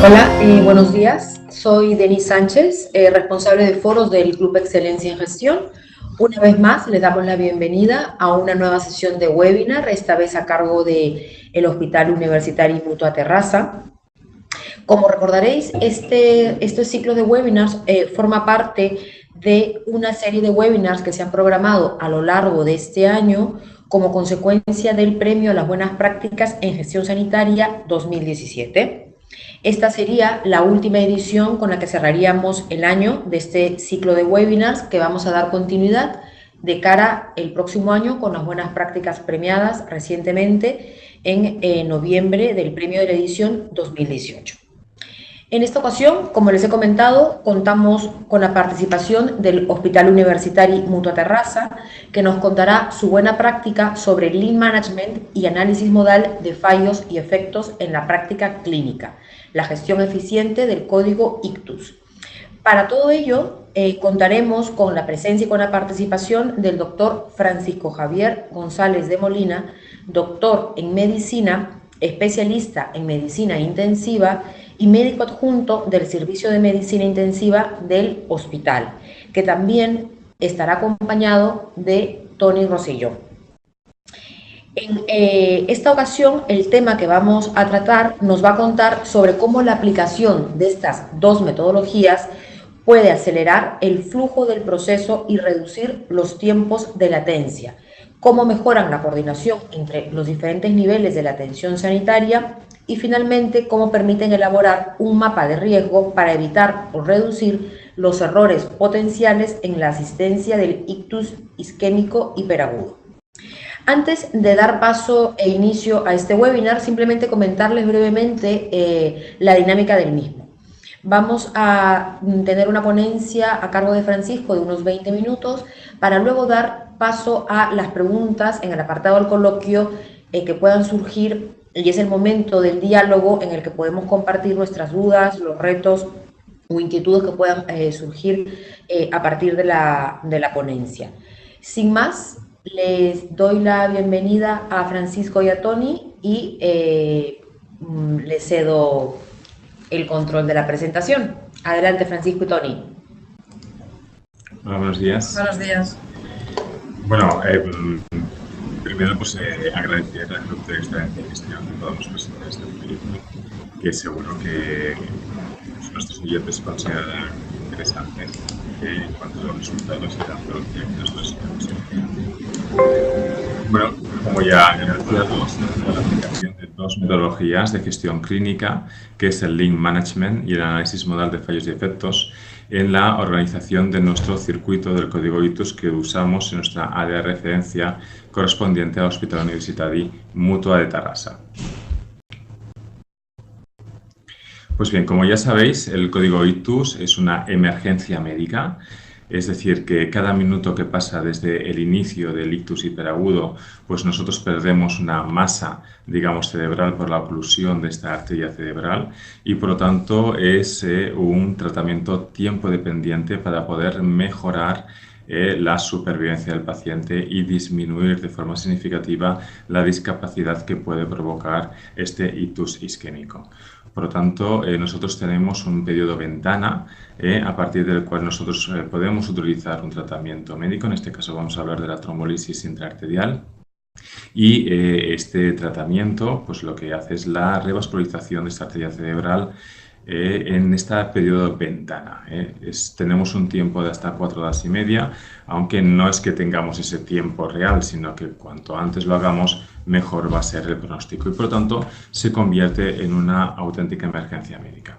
Hola, buenos días. Soy Denise Sánchez, responsable de foros del Club Excelencia en Gestión. Una vez más, les damos la bienvenida a una nueva sesión de webinar, esta vez a cargo del Hospital Universitario Mutua Terrassa. Como recordaréis, este ciclo de webinars forma parte de una serie de webinars que se han programado a lo largo de este año como consecuencia del Premio a las Buenas Prácticas en Gestión Sanitaria 2017. Esta sería la última edición con la que cerraríamos el año de este ciclo de webinars que vamos a dar continuidad de cara al próximo año con las buenas prácticas premiadas recientemente en noviembre del premio de la edición 2018. En esta ocasión, como les he comentado, contamos con la participación del Hospital Universitario Mutua Terrassa, que nos contará su buena práctica sobre Lean Management y análisis modal de fallos y efectos en la práctica clínica, la gestión eficiente del código ICTUS. Para todo ello, contaremos con la presencia y con la participación del doctor Francisco Javier González de Molina, doctor en medicina, especialista en medicina intensiva y médico adjunto del Servicio de Medicina Intensiva del hospital, que también estará acompañado de Tony Rosselló. En esta ocasión, el tema que vamos a tratar nos va a contar sobre cómo la aplicación de estas dos metodologías puede acelerar el flujo del proceso y reducir los tiempos de latencia, cómo mejoran la coordinación entre los diferentes niveles de la atención sanitaria y finalmente cómo permiten elaborar un mapa de riesgo para evitar o reducir los errores potenciales en la asistencia del ictus isquémico hiperagudo. Antes de dar paso e inicio a este webinar, simplemente comentarles brevemente la dinámica del mismo. Vamos a tener una ponencia a cargo de Francisco de unos 20 minutos para luego dar paso a las preguntas en el apartado del coloquio que puedan surgir, y es el momento del diálogo en el que podemos compartir nuestras dudas, los retos o inquietudes que puedan surgir a partir de la ponencia. Sin más, les doy la bienvenida a Francisco y a Tony y les cedo el control de la presentación. Adelante, Francisco y Tony. Hola, buenos días. Buenos días. Bueno, primero pues agradecer al Club de Excelencia en Gestión que podamos presentar este proyecto, que seguro que nuestros oyentes consideran interesantes en cuanto a los resultados y tanto que nosotros Bueno, como ya han anunciado, la aplicación de dos metodologías de gestión clínica, que es el Lean Management y el análisis modal de fallos y efectos, en la organización de nuestro circuito del código ICTUS que usamos en nuestra área de referencia correspondiente al Hospital Universitario Mutua de Terrassa. Pues bien, como ya sabéis, el código ICTUS es una emergencia médica. Es decir, que cada minuto que pasa desde el inicio del ictus hiperagudo, pues nosotros perdemos una masa, digamos, cerebral por la oclusión de esta arteria cerebral y, por lo tanto, es un tratamiento tiempo dependiente para poder mejorar la supervivencia del paciente y disminuir de forma significativa la discapacidad que puede provocar este ictus isquémico. Por lo tanto, nosotros tenemos un periodo ventana a partir del cual nosotros podemos utilizar un tratamiento médico. En este caso vamos a hablar de la trombolisis intraarterial. Y este tratamiento pues lo que hace es la revascularización de esta arteria cerebral en este periodo ventana. Tenemos un tiempo de hasta 4 horas y media, aunque no es que tengamos ese tiempo real, sino que cuanto antes lo hagamos, mejor va a ser el pronóstico y por lo tanto se convierte en una auténtica emergencia médica.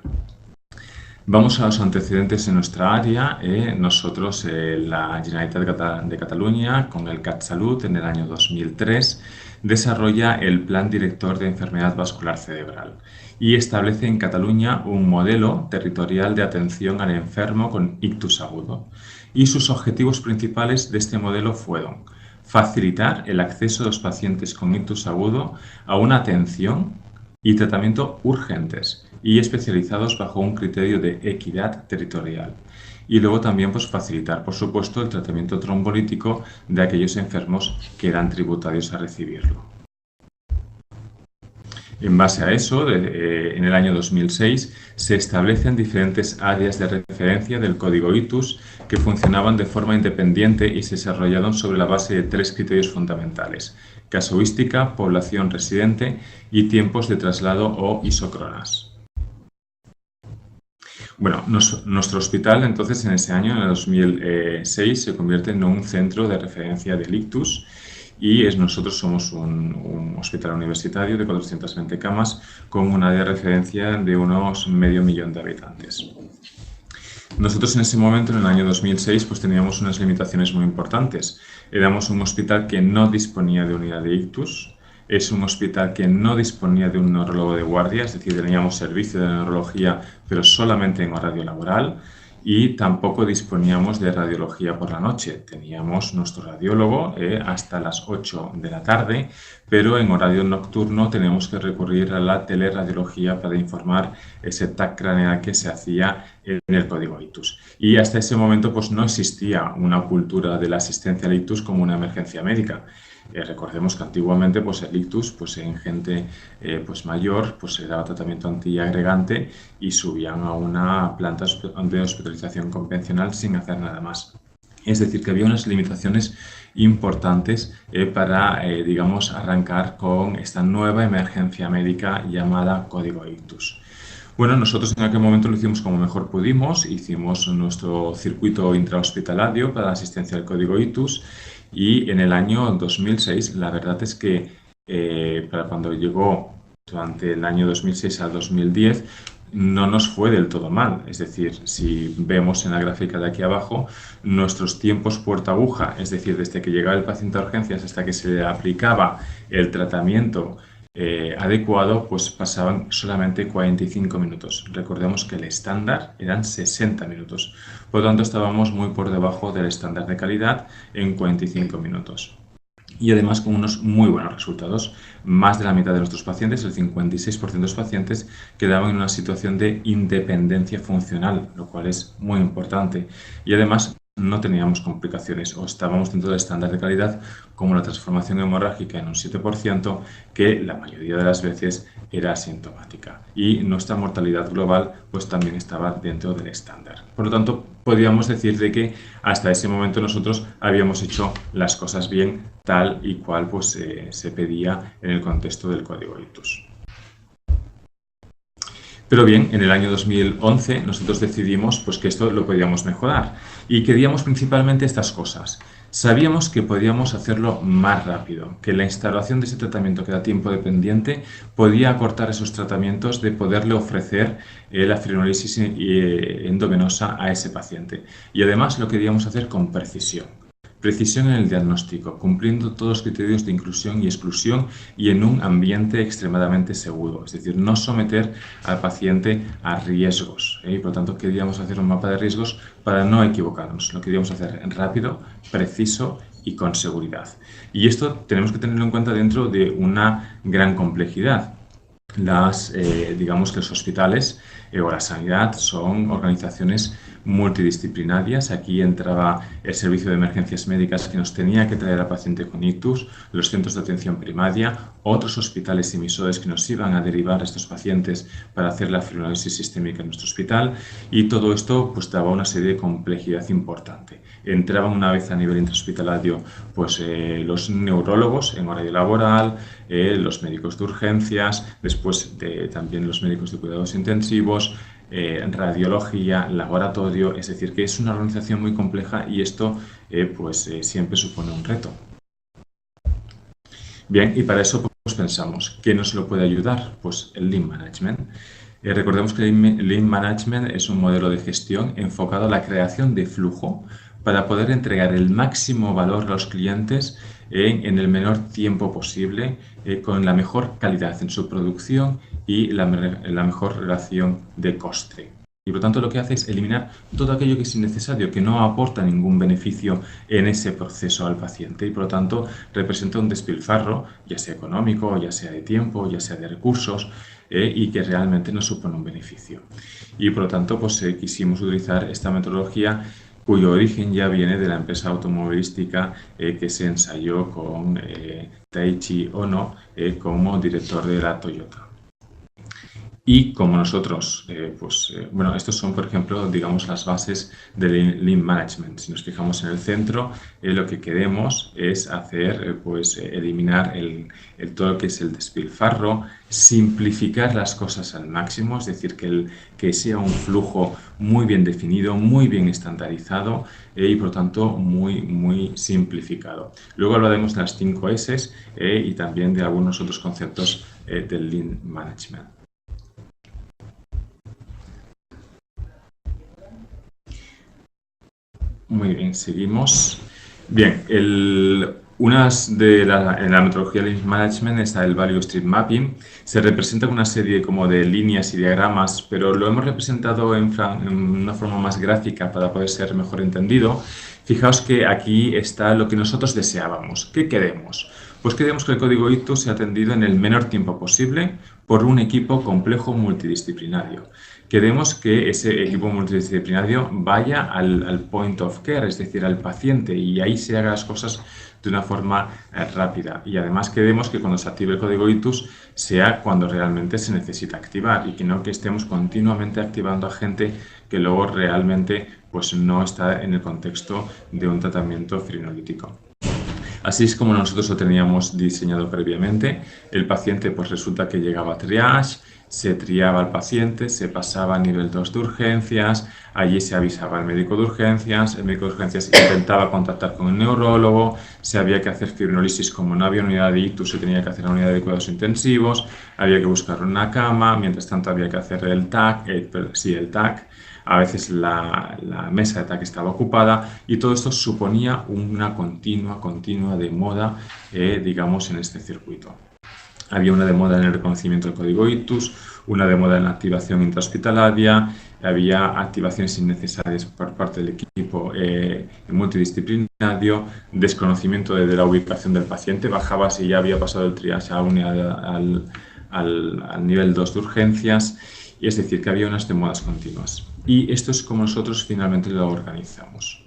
Vamos a los antecedentes en nuestra área. Nosotros, la Generalitat de Cataluña, con el CatSalut en el año 2003, desarrolla el Plan Director de Enfermedad Vascular Cerebral y establece en Cataluña un modelo territorial de atención al enfermo con ictus agudo. Y sus objetivos principales de este modelo fueron facilitar el acceso de los pacientes con ictus agudo a una atención y tratamiento urgentes y especializados bajo un criterio de equidad territorial. Y luego también pues, facilitar, por supuesto, el tratamiento trombolítico de aquellos enfermos que eran tributarios a recibirlo. En base a eso, en el año 2006, se establecen diferentes áreas de referencia del código ITUS que funcionaban de forma independiente y se desarrollaron sobre la base de 3 criterios fundamentales: casuística, población residente y tiempos de traslado o isócronas. Bueno, nuestro hospital entonces en ese año, en el 2006, se convierte en un centro de referencia del ictus y nosotros somos un hospital universitario de 420 camas con una área de referencia de unos 500.000 de habitantes. Nosotros en ese momento, en el año 2006, pues teníamos unas limitaciones muy importantes. Éramos un hospital que no disponía de unidad de ictus, es un hospital que no disponía de un neurólogo de guardia, es decir, teníamos servicio de neurología, pero solamente en horario laboral, y tampoco disponíamos de radiología por la noche. Teníamos nuestro radiólogo hasta las 8 de la tarde, pero en horario nocturno teníamos que recurrir a la teleradiología para informar ese TAC craneal que se hacía en el código ITUS. Y hasta ese momento pues, no existía una cultura de la asistencia al ictus como una emergencia médica. Recordemos que antiguamente pues, el ictus pues, en gente pues, mayor pues, se daba tratamiento antiagregante y subían a una planta de hospitalización convencional sin hacer nada más. Es decir, que había unas limitaciones importantes para, digamos, arrancar con esta nueva emergencia médica llamada código ITUS. Bueno, nosotros en aquel momento lo hicimos como mejor pudimos, hicimos nuestro circuito intrahospitalario para la asistencia al código ITUS y en el año 2006 la verdad es que para cuando llegó durante el año 2006 al 2010 no nos fue del todo mal. Es decir, si vemos en la gráfica de aquí abajo, nuestros tiempos puerta aguja, es decir, desde que llegaba el paciente a urgencias hasta que se le aplicaba el tratamiento adecuado, pues pasaban solamente 45 minutos. Recordemos que el estándar eran 60 minutos. Por lo tanto, estábamos muy por debajo del estándar de calidad en 45 minutos. Y además con unos muy buenos resultados. Más de la mitad de nuestros pacientes, el 56% de los pacientes, quedaban en una situación de independencia funcional, lo cual es muy importante. Y además no teníamos complicaciones o estábamos dentro del estándar de calidad, como la transformación hemorrágica en un 7%, que la mayoría de las veces era asintomática. Y nuestra mortalidad global pues también estaba dentro del estándar. Por lo tanto, podríamos decir de que hasta ese momento nosotros habíamos hecho las cosas bien, tal y cual pues, se pedía en el contexto del código ITUS. Pero bien, en el año 2011 nosotros decidimos pues, que esto lo podíamos mejorar y queríamos principalmente estas cosas. Sabíamos que podíamos hacerlo más rápido, que la instalación de ese tratamiento que era tiempo dependiente podía acortar esos tratamientos de poderle ofrecer la fibrinolisis endovenosa a ese paciente. Y además lo queríamos hacer con precisión. Precisión en el diagnóstico, cumpliendo todos los criterios de inclusión y exclusión y en un ambiente extremadamente seguro. Es decir, no someter al paciente a riesgos. Y por lo tanto, queríamos hacer un mapa de riesgos para no equivocarnos. Lo queríamos hacer rápido, preciso y con seguridad. Y esto tenemos que tenerlo en cuenta dentro de una gran complejidad. Digamos que los hospitales o la sanidad son organizaciones multidisciplinarias. Aquí entraba el servicio de emergencias médicas que nos tenía que traer al paciente con ictus, los centros de atención primaria, otros hospitales emisores que nos iban a derivar a estos pacientes para hacer la fibrinolisis sistémica en nuestro hospital, y todo esto pues daba una serie de complejidad importante. Entraban una vez a nivel intrahospitalario pues, los neurólogos en horario laboral, los médicos de urgencias, después también los médicos de cuidados intensivos, radiología, laboratorio, es decir, que es una organización muy compleja y esto siempre supone un reto. Bien, y para eso pues pensamos, ¿qué nos lo puede ayudar? Pues el Lean Management. Recordemos que el Lean Management es un modelo de gestión enfocado a la creación de flujo para poder entregar el máximo valor a los clientes en el menor tiempo posible, con la mejor calidad en su producción y la mejor relación de coste. Y por lo tanto lo que hace es eliminar todo aquello que es innecesario, que no aporta ningún beneficio en ese proceso al paciente y por lo tanto representa un despilfarro, ya sea económico, ya sea de tiempo, ya sea de recursos, y que realmente no supone un beneficio. Y por lo tanto pues, quisimos utilizar esta metodología cuyo origen ya viene de la empresa automovilística que se ensayó con Taiichi Ohno como director de la Toyota. Y como nosotros, bueno, estos son, por ejemplo, digamos, las bases del Lean Management. Si nos fijamos en el centro, lo que queremos es hacer, eliminar todo lo que es el despilfarro, simplificar las cosas al máximo, es decir, que sea un flujo muy bien definido, muy bien estandarizado y, por lo tanto, muy, muy simplificado. Luego hablaremos de las 5 S y también de algunos otros conceptos del Lean Management. Muy bien, seguimos. Bien, en la metodología de Lean Management está el Value Stream Mapping. Se representa una serie como de líneas y diagramas, pero lo hemos representado en una forma más gráfica para poder ser mejor entendido. Fijaos que aquí está lo que nosotros deseábamos. ¿Qué queremos? Pues queremos que el código ITU sea atendido en el menor tiempo posible por un equipo complejo multidisciplinario. Queremos que ese equipo multidisciplinario vaya al point of care, es decir, al paciente, y ahí se hagan las cosas de una forma rápida. Y además queremos que cuando se active el código ITUS sea cuando realmente se necesita activar y que no que estemos continuamente activando a gente que luego realmente pues, no está en el contexto de un tratamiento fibrinolítico. Así es como nosotros lo teníamos diseñado previamente. El paciente pues resulta que llegaba a triage, se triaba al paciente, se pasaba a nivel 2 de urgencias, allí se avisaba al médico de urgencias, el médico de urgencias intentaba contactar con el neurólogo, se había que hacer fibrinólisis, como no había unidad de ictus, se tenía que hacer la unidad de cuidados intensivos, había que buscar una cama, mientras tanto había que hacer el TAC, el TAC. A veces la mesa de TAC estaba ocupada y todo esto suponía una continua demora, digamos, en este circuito. Había una demora en el reconocimiento del código ITUS, una demora en la activación intrahospitalaria, había activaciones innecesarias por parte del equipo multidisciplinario, desconocimiento de la ubicación del paciente, bajaba si ya había pasado el triage al nivel 2 de urgencias, y es decir, que había unas demoras continuas. Y esto es como nosotros finalmente lo organizamos.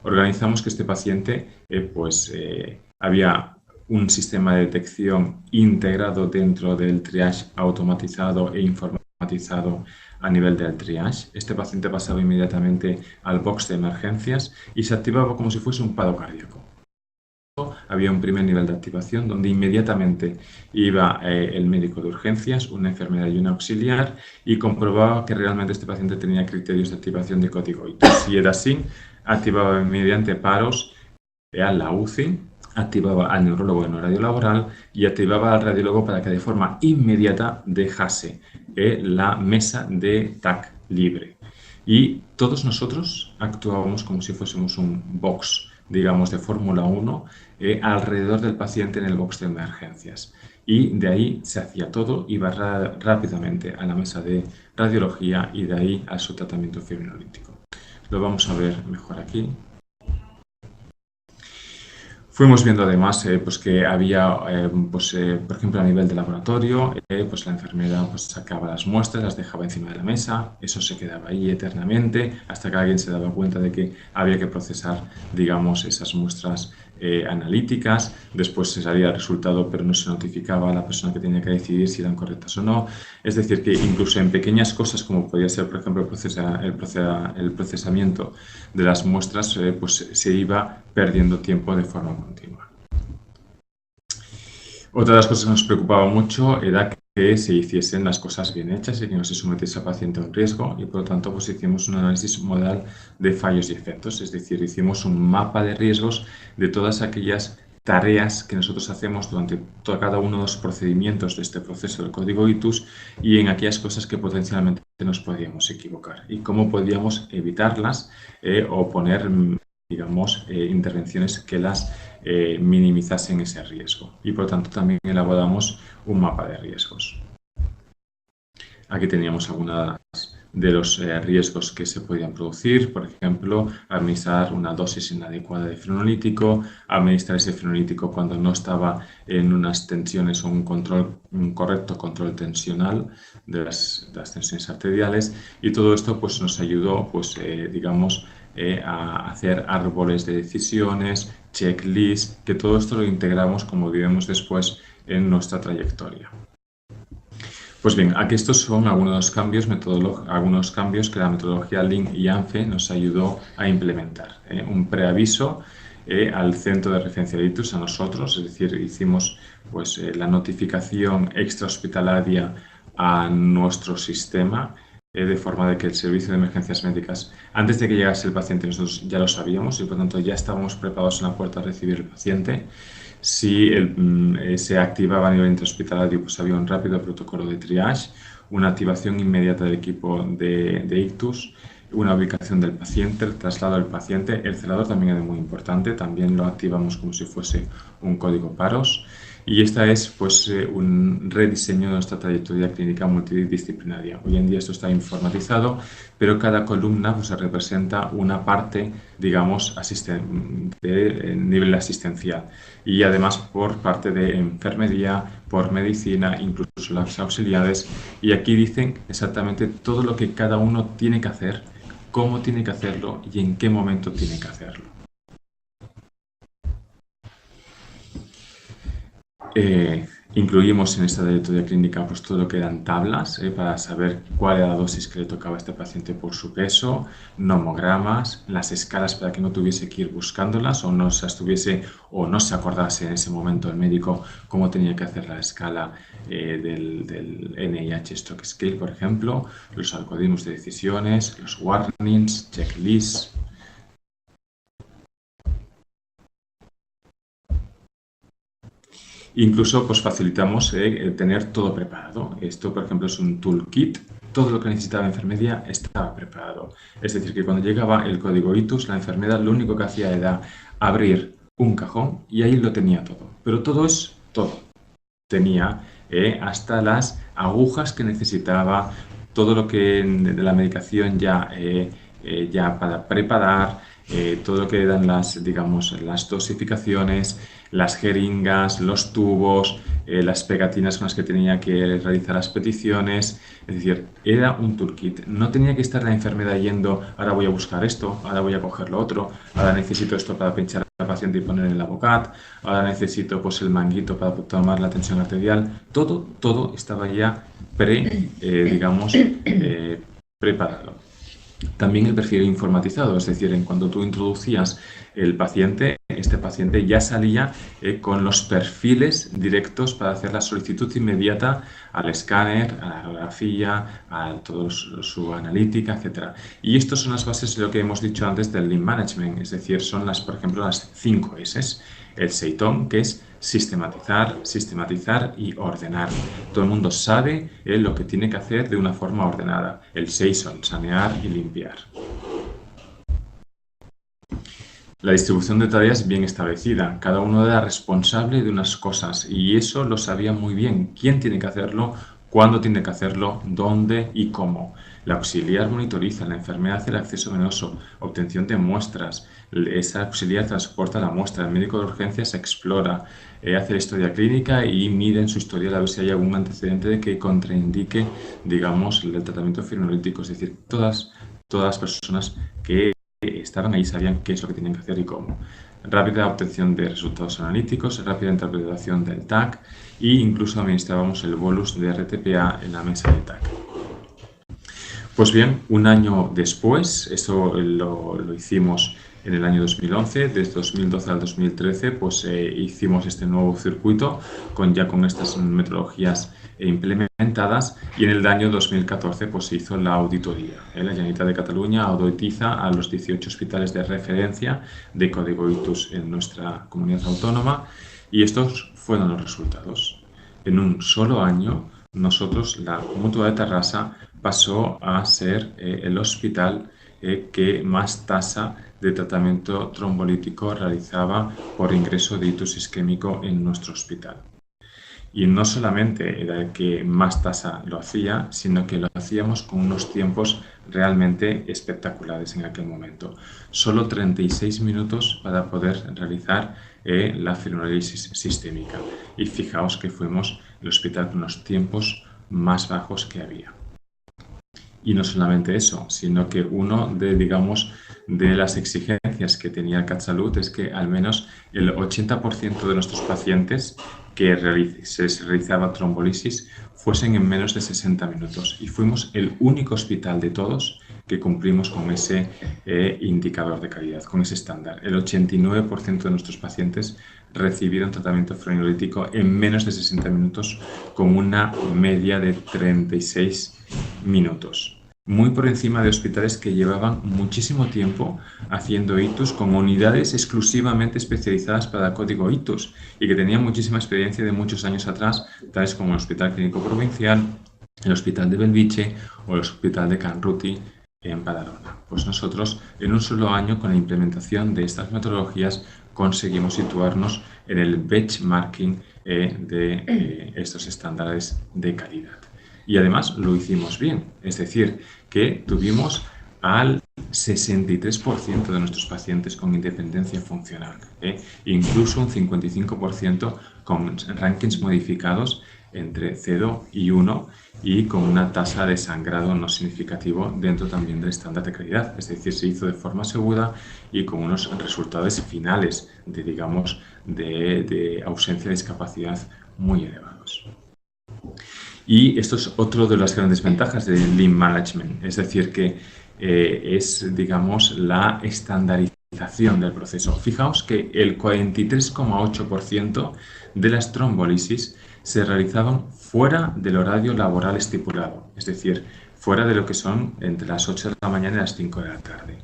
Organizamos que este paciente había un sistema de detección integrado dentro del triage automatizado e informatizado a nivel del triage. Este paciente pasaba inmediatamente al box de emergencias y se activaba como si fuese un paro cardíaco. Había un primer nivel de activación donde inmediatamente iba el médico de urgencias, una enfermera y un auxiliar y comprobaba que realmente este paciente tenía criterios de activación de código ITUS. Si era así, activaba mediante paros a la UCI, activaba al neurólogo en horario laboral y activaba al radiólogo para que de forma inmediata dejase la mesa de TAC libre. Y todos nosotros actuábamos como si fuésemos un box, digamos, de Fórmula 1 alrededor del paciente en el box de emergencias. Y de ahí se hacía todo, iba rápidamente a la mesa de radiología y de ahí a su tratamiento fibrinolítico. Lo vamos a ver mejor aquí. Fuimos viendo además que había, por ejemplo, a nivel de laboratorio, la enfermera sacaba las muestras, las dejaba encima de la mesa, eso se quedaba ahí eternamente hasta que alguien se daba cuenta de que había que procesar, digamos, esas muestras analíticas. Después se salía el resultado, pero no se notificaba a la persona que tenía que decidir si eran correctas o no. Es decir, que incluso en pequeñas cosas, como podía ser, por ejemplo, el procesamiento de las muestras, se iba perdiendo tiempo de forma continua. Otra de las cosas que nos preocupaba mucho era que se hiciesen las cosas bien hechas y que no se sometiese al paciente a un riesgo y por lo tanto hicimos un análisis modal de fallos y efectos, es decir, hicimos un mapa de riesgos de todas aquellas tareas que nosotros hacemos durante cada uno de los procedimientos de este proceso del código ITUS y en aquellas cosas que potencialmente nos podíamos equivocar y cómo podíamos evitarlas o poner, digamos, intervenciones que las minimizasen ese riesgo. Y por lo tanto también elaboramos un mapa de riesgos. Aquí teníamos algunas de los riesgos que se podían producir, por ejemplo, administrar una dosis inadecuada de fibrinolítico, administrar ese fibrinolítico cuando no estaba en unas tensiones o un correcto control tensional de las tensiones arteriales, y todo esto pues, nos ayudó digamos, a hacer árboles de decisiones, checklists, que todo esto lo integramos, como veremos después, en nuestra trayectoria. Pues bien, aquí estos son algunos cambios que la metodología Lean y ANFE nos ayudó a implementar. Un preaviso al centro de referencia de ictus, a nosotros, es decir, hicimos pues, la notificación extrahospitalaria a nuestro sistema, de forma de que el servicio de emergencias médicas, antes de que llegase el paciente, nosotros ya lo sabíamos y por tanto ya estábamos preparados en la puerta a recibir el paciente. Si se activaba a nivel intrahospitalario, pues había un rápido protocolo de triage, una activación inmediata del equipo de ictus, una ubicación del paciente, el traslado del paciente. El celador también es muy importante, también lo activamos como si fuese un código PAROS. Y esta es pues, un rediseño de nuestra trayectoria clínica multidisciplinaria. Hoy en día esto está informatizado, pero cada columna pues, representa una parte, digamos, de nivel asistencial. Y además por parte de enfermería, por medicina, incluso las auxiliares. Y aquí dicen exactamente todo lo que cada uno tiene que hacer, cómo tiene que hacerlo y en qué momento tiene que hacerlo. Incluimos en esta trayectoria clínica pues, todo lo que eran tablas para saber cuál era la dosis que le tocaba a este paciente por su peso, nomogramas, las escalas para que no tuviese que ir buscándolas o no se acordase en ese momento el médico cómo tenía que hacer la escala del NIH Stroke Scale, por ejemplo, los algoritmos de decisiones, los warnings, checklists. Incluso pues, facilitamos tener todo preparado. Esto, por ejemplo, es un toolkit. Todo lo que necesitaba la enfermería estaba preparado. Es decir, que cuando llegaba el código ITUS, la enfermera lo único que hacía era abrir un cajón y ahí lo tenía todo. Pero todo es todo. Tenía hasta las agujas que necesitaba, todo lo que de la medicación ya para preparar, todo lo que eran las dosificaciones, las jeringas, los tubos, las pegatinas con las que tenía que realizar las peticiones. Es decir, era un toolkit. No tenía que estar la enfermera yendo, ahora voy a buscar esto, ahora voy a coger lo otro, ahora necesito esto para pinchar al paciente y poner en el Avocat, ahora necesito pues, el manguito para tomar la tensión arterial. Todo estaba ya preparado. También el perfil informatizado, es decir, en cuando tú introducías el paciente, este paciente ya salía con los perfiles directos para hacer la solicitud inmediata al escáner, a la radiografía, a toda su analítica, etc. Y estas son las bases de lo que hemos dicho antes del Lean Management, es decir, son por ejemplo, las 5 S. El SEITON, que es sistematizar y ordenar. Todo el mundo sabe lo que tiene que hacer de una forma ordenada. El SEISON, sanear y limpiar. La distribución de tareas bien establecida. Cada uno era responsable de unas cosas y eso lo sabía muy bien. ¿Quién tiene que hacerlo? ¿Cuándo tiene que hacerlo? ¿Dónde y cómo? La auxiliar monitoriza, la enfermera hace el acceso venoso, obtención de muestras, esa auxiliar transporta la muestra, el médico de urgencias explora, hace la historia clínica y mide en su historial a ver si hay algún antecedente de que contraindique, digamos, el tratamiento fibrinolítico. Es decir, todas las personas que estaban ahí sabían qué es lo que tenían que hacer y cómo. Rápida obtención de resultados analíticos, rápida interpretación del TAC e incluso administrábamos el bolus de RTPA en la mesa de TAC. Pues bien, un año después, esto lo hicimos en el año 2011, desde 2012 al 2013, pues hicimos este nuevo circuito con estas metodologías implementadas y en el año 2014 pues se hizo la auditoría. La Generalitat de Cataluña auditiza a los 18 hospitales de referencia de código ITUS en nuestra comunidad autónoma y estos fueron los resultados. En un solo año, nosotros, la Mutua de Terrassa, pasó a ser el hospital que más tasa de tratamiento trombolítico realizaba por ingreso de ictus isquémico en nuestro hospital. Y no solamente era el que más tasa lo hacía, sino que lo hacíamos con unos tiempos realmente espectaculares en aquel momento. Solo 36 minutos para poder realizar la fibrinolisis sistémica. Y fijaos que fuimos el hospital con los tiempos más bajos que había. Y no solamente eso, sino que uno de las exigencias que tenía el CatSalut es que al menos el 80% de nuestros pacientes que se realizaba trombolisis fuesen en menos de 60 minutos. Y fuimos el único hospital de todos que cumplimos con ese indicador de calidad, con ese estándar. El 89% de nuestros pacientes recibieron tratamiento frenolítico en menos de 60 minutos con una media de 36 minutos. Muy por encima de hospitales que llevaban muchísimo tiempo haciendo ictus con unidades exclusivamente especializadas para código ictus y que tenían muchísima experiencia de muchos años atrás, tales como el Hospital Clínico Provincial, el Hospital de Belviche o el Hospital de Canruti en Badalona. Pues nosotros en un solo año con la implementación de estas metodologías conseguimos situarnos en el benchmarking de estos estándares de calidad. Y además lo hicimos bien, es decir, que tuvimos al 63% de nuestros pacientes con independencia funcional, incluso un 55% con rankings modificados entre 0 y 1 y con una tasa de sangrado no significativo dentro también del estándar de calidad. Es decir, se hizo de forma segura y con unos resultados finales de ausencia de discapacidad muy elevados. Y esto es otro de las grandes ventajas del Lean Management, es decir, que es, digamos, la estandarización del proceso. Fijaos que el 43,8% de las trombolisis se realizaban fuera del horario laboral estipulado, es decir, fuera de lo que son entre las 8 de la mañana y las 5 de la tarde.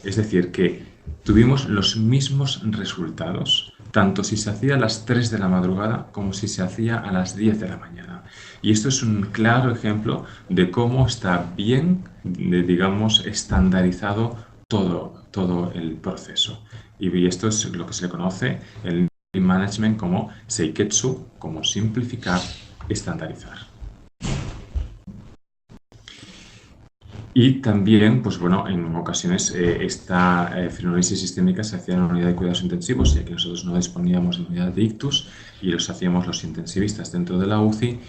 Es decir, que tuvimos los mismos resultados, tanto si se hacía a las 3 de la madrugada como si se hacía a las 10 de la mañana. Y esto es un claro ejemplo de cómo está bien, digamos, estandarizado todo el proceso. Y esto es lo que se le conoce el Lean Management como Seiketsu, como simplificar, estandarizar. Y también, pues bueno, en ocasiones esta fibrosis sistémica se hacía en una unidad de cuidados intensivos, ya que nosotros no disponíamos de unidad de ictus y los hacíamos los intensivistas dentro de la UCI.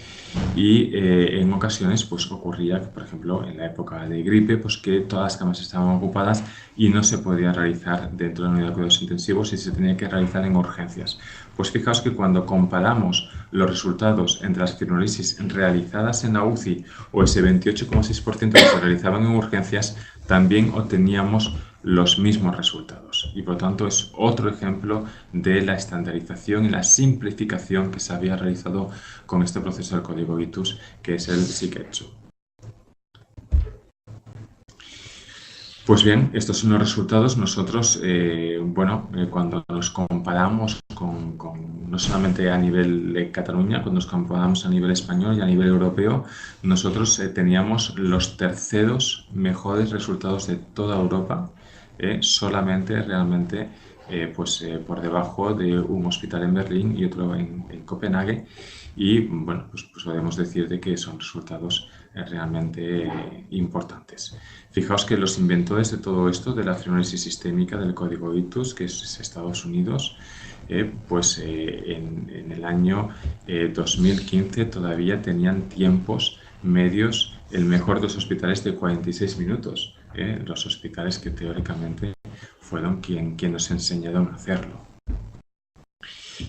Y en ocasiones pues ocurría, por ejemplo, en la época de gripe, pues que todas las camas estaban ocupadas y no se podía realizar dentro de la unidad de cuidados intensivos y se tenía que realizar en urgencias. Pues fijaos que cuando comparamos los resultados entre las fibrinolysis realizadas en la UCI o ese 28,6% que se realizaban en urgencias, también obteníamos los mismos resultados. Y por lo tanto es otro ejemplo de la estandarización y la simplificación que se había realizado con este proceso del código ictus, que es el Seiketsu. Pues bien, estos son los resultados. Nosotros, cuando nos comparamos no solamente a nivel de Cataluña, cuando nos comparamos a nivel español y a nivel europeo, nosotros teníamos los terceros mejores resultados de toda Europa, solamente realmente por debajo de un hospital en Berlín y otro en Copenhague. Y bueno, pues podemos decir de que son resultados realmente importantes. Fijaos que los inventores de todo esto, de la fibrosis sistémica del código ictus, que es Estados Unidos, en el año 2015 todavía tenían tiempos medios, el mejor de los hospitales, de 46 minutos. Los hospitales que teóricamente fueron quien nos enseñaron a hacerlo.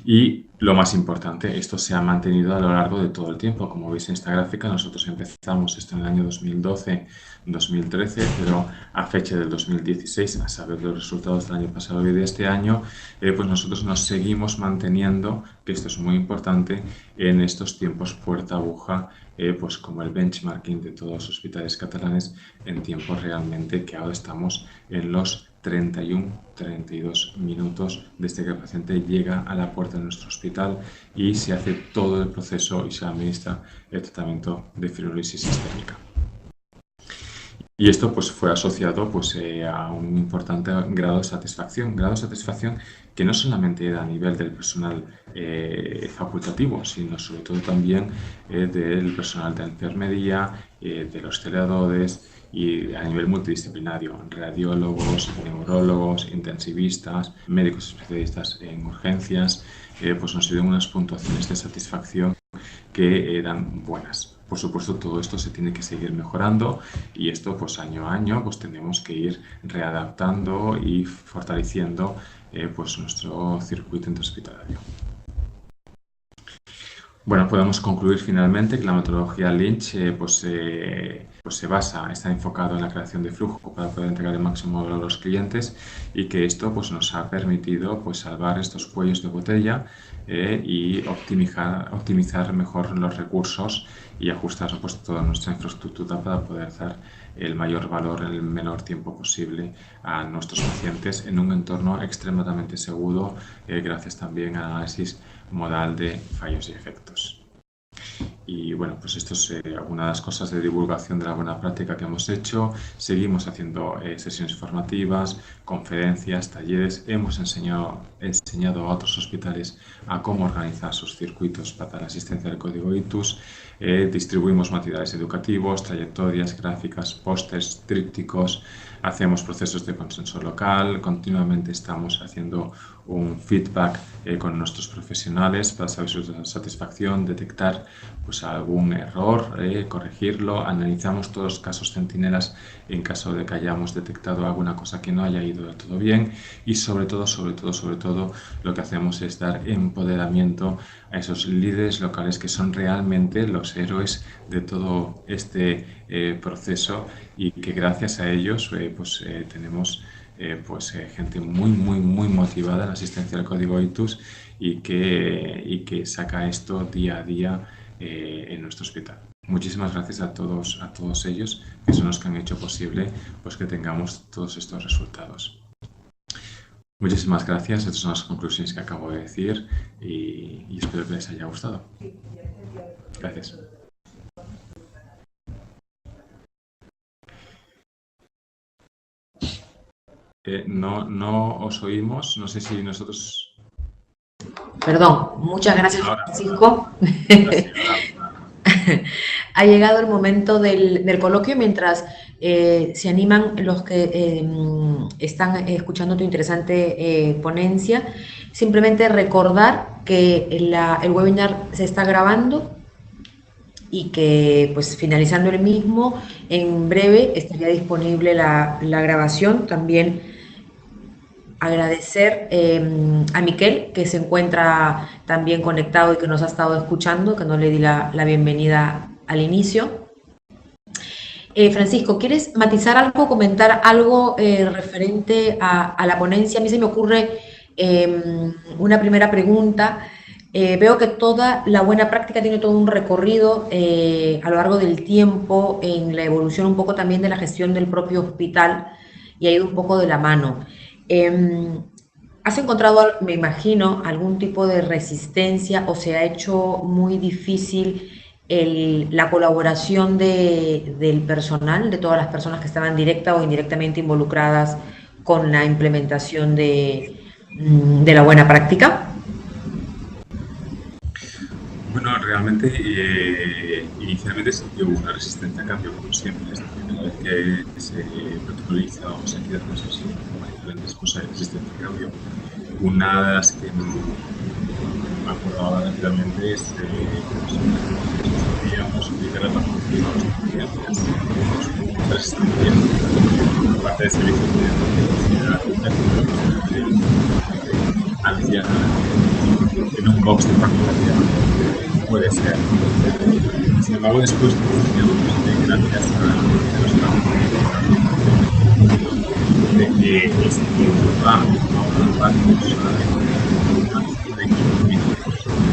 Y lo más importante, esto se ha mantenido a lo largo de todo el tiempo. Como veis en esta gráfica, nosotros empezamos esto en el año 2012-2013, pero a fecha del 2016, a saber los resultados del año pasado y de este año, pues nosotros nos seguimos manteniendo, que esto es muy importante, en estos tiempos puerta aguja, pues como el benchmarking de todos los hospitales catalanes en tiempos realmente que ahora estamos en los 31-32 minutos desde que el paciente llega a la puerta de nuestro hospital y se hace todo el proceso y se administra el tratamiento de fibrosis sistémica. Y esto pues fue asociado a un importante grado de satisfacción que no solamente era a nivel del personal facultativo, sino sobre todo también del personal de enfermería, de los celadores y a nivel multidisciplinario, radiólogos, neurólogos, intensivistas, médicos especialistas en urgencias, pues nos dieron unas puntuaciones de satisfacción que eran buenas. Por supuesto, todo esto se tiene que seguir mejorando y esto pues año a año pues tenemos que ir readaptando y fortaleciendo pues nuestro circuito interhospitalario. Bueno, podemos concluir finalmente que la metodología Lynch se basa, está enfocado en la creación de flujo para poder entregar el máximo valor a los clientes y que esto pues, nos ha permitido pues, salvar estos cuellos de botella y optimizar mejor los recursos y ajustar pues, toda nuestra infraestructura para poder dar el mayor valor en el menor tiempo posible a nuestros pacientes en un entorno extremadamente seguro, gracias también al análisis modal de fallos y efectos. Y bueno, pues esto es algunas de las cosas de divulgación de la buena práctica que hemos hecho. Seguimos haciendo sesiones formativas, conferencias, talleres. Hemos enseñado a otros hospitales a cómo organizar sus circuitos para la asistencia del código ITUS. Distribuimos materiales educativos, trayectorias, gráficas, pósters, trípticos. Hacemos procesos de consenso local. Continuamente estamos haciendo un feedback con nuestros profesionales para saber su satisfacción, detectar pues, algún error, corregirlo. Analizamos todos los casos centinelas en caso de que hayamos detectado alguna cosa que no haya ido del todo bien y sobre todo lo que hacemos es dar empoderamiento a esos líderes locales que son realmente los héroes de todo este proceso y que gracias a ellos tenemos gente muy motivada en la asistencia al código ITUS y que saca esto día a día en nuestro hospital. Muchísimas gracias a todos ellos, que son los que han hecho posible pues, que tengamos todos estos resultados. Muchísimas gracias, estas son las conclusiones que acabo de decir y espero que les haya gustado. Gracias. No os oímos, no sé si nosotros... Perdón, muchas gracias, Francisco. Ha llegado el momento del coloquio mientras se animan los que están escuchando tu interesante ponencia. Simplemente recordar que el webinar se está grabando y que pues finalizando el mismo, en breve estaría disponible la grabación. También agradecer a Miquel, que se encuentra también conectado y que nos ha estado escuchando, que no le di la bienvenida al inicio. Francisco, ¿quieres matizar algo, comentar algo referente a la ponencia? A mí se me ocurre una primera pregunta. Veo que toda la buena práctica tiene todo un recorrido a lo largo del tiempo en la evolución un poco también de la gestión del propio hospital y ha ido un poco de la mano. ¿Has encontrado, me imagino, algún tipo de resistencia o se ha hecho muy difícil la colaboración del personal, de todas las personas que estaban directa o indirectamente involucradas con la implementación de la buena práctica? Bueno, realmente inicialmente se dio una resistencia a cambio, como siempre. Es la primera vez que se protocoliza o se quiere hacer eso, hay diferentes cosas de resistencia a cambio. Una de las que me acuerdo ahora rápidamente es podíamos utilizar la participación de los estudiantes, resistencia por parte de servicios de anciana en un box de participación. Puede ser. Sin embargo, después gracias a los de que este va a una parte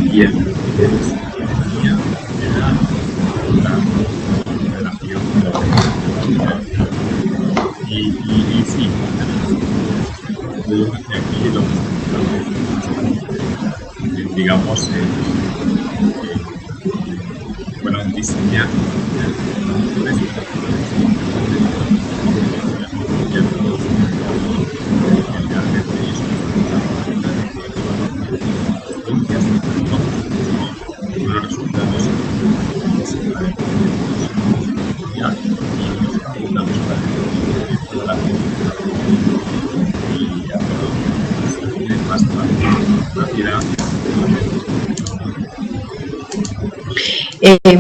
y el tenía era la relación y sí, yo creo que aquí digamos bueno, en diseñar los resultados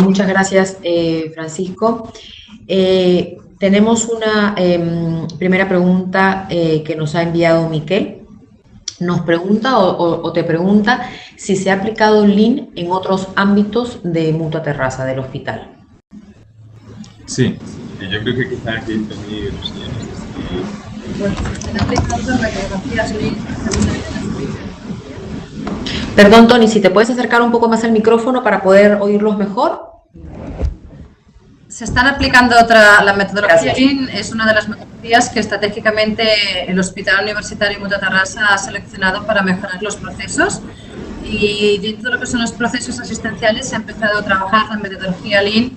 Muchas gracias, Francisco. Tenemos una primera pregunta que nos ha enviado Miquel. nos pregunta o te pregunta si se ha aplicado Lean en otros ámbitos de Mutua Terrassa, del hospital. Sí, y yo creo que quizá aquí entendí los señores. Pues se están aplicando metodologías Lean. Perdón, Tony, si te puedes acercar un poco más al micrófono para poder oírlos mejor. Se están aplicando la metodología Gracias. Lean, es una de las metodologías que estratégicamente el Hospital Universitario Mutua Terrassa ha seleccionado para mejorar los procesos. Y dentro de lo que son los procesos asistenciales se ha empezado a trabajar la metodología Lean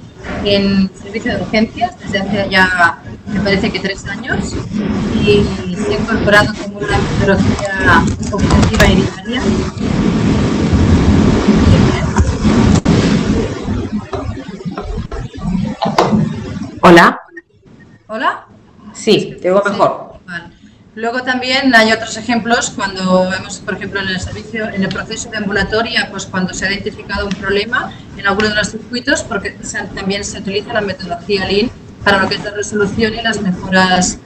en servicio de urgencias desde hace ya, me parece que 3 años, y se ha incorporado como una metodología cognitiva y diaria. Hola. ¿Hola? Sí, te oigo mejor. Sí, vale. Luego también hay otros ejemplos cuando vemos, por ejemplo, en el servicio, en el proceso de ambulatoria, pues cuando se ha identificado un problema en alguno de los circuitos, porque también se utiliza la metodología Lean para lo que es la resolución y las mejoras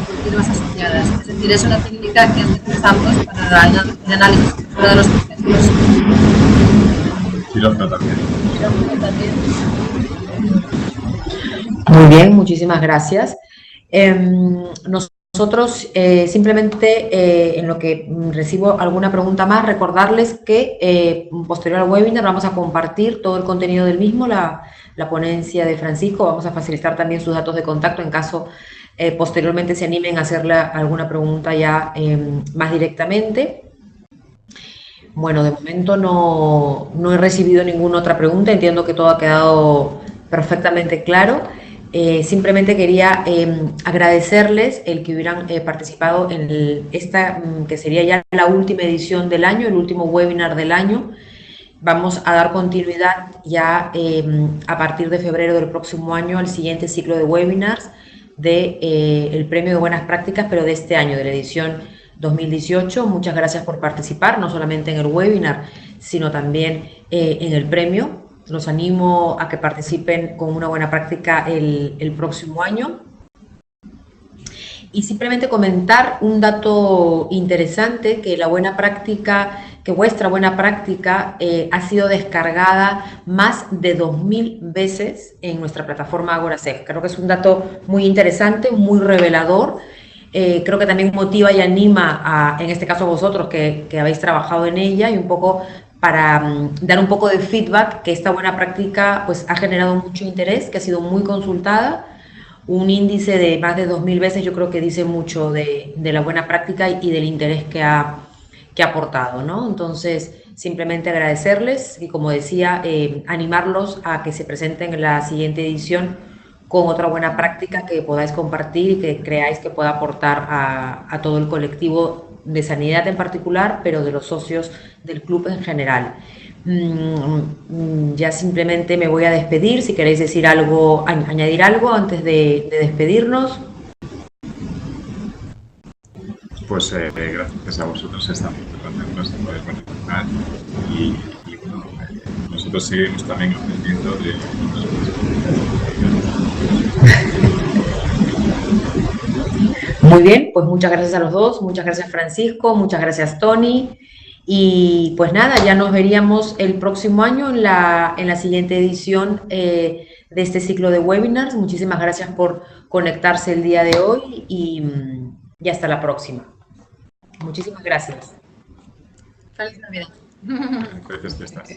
continuas asociadas. Es decir, es una técnica que utilizamos para el análisis de los procesos. Quirófano también. Muy bien, muchísimas gracias. Nosotros simplemente en lo que recibo alguna pregunta más, recordarles que posterior al webinar vamos a compartir todo el contenido del mismo, la ponencia de Francisco, vamos a facilitar también sus datos de contacto en caso posteriormente se animen a hacerle alguna pregunta ya más directamente. Bueno, de momento no he recibido ninguna otra pregunta, entiendo que todo ha quedado perfectamente claro. Simplemente quería agradecerles el que hubieran participado en esta, que sería ya la última edición del año, el último webinar del año. Vamos a dar continuidad ya a partir de febrero del próximo año al siguiente ciclo de webinars del Premio de Buenas Prácticas, pero de este año, de la edición 2018. Muchas gracias por participar, no solamente en el webinar, sino también en el premio. Los animo a que participen con una buena práctica el próximo año. Y simplemente comentar un dato interesante, que la buena práctica, que vuestra buena práctica ha sido descargada más de 2000 veces en nuestra plataforma Agorasec. Creo que es un dato muy interesante, muy revelador. Creo que también motiva y anima en este caso a vosotros que habéis trabajado en ella, y un poco para dar un poco de feedback, que esta buena práctica pues ha generado mucho interés, que ha sido muy consultada. Un índice de más de 2000 veces yo creo que dice mucho de la buena práctica y del interés que ha aportado, ¿no? Entonces, simplemente agradecerles y, como decía, animarlos a que se presenten en la siguiente edición con otra buena práctica que podáis compartir y que creáis que pueda aportar a todo el colectivo de sanidad en particular, pero de los socios del club en general. Ya simplemente me voy a despedir. Si queréis decir algo, añadir algo antes de despedirnos. Pues gracias a vosotros estamos muy contentos de poder conectar y bueno, nosotros seguimos también aprendiendo de Muy bien, pues muchas gracias a los dos, muchas gracias Francisco, muchas gracias Tony, y pues nada, ya nos veríamos el próximo año en la siguiente edición de este ciclo de webinars. Muchísimas gracias por conectarse el día de hoy y hasta la próxima. Muchísimas gracias. Feliz Navidad. Felices fiestas.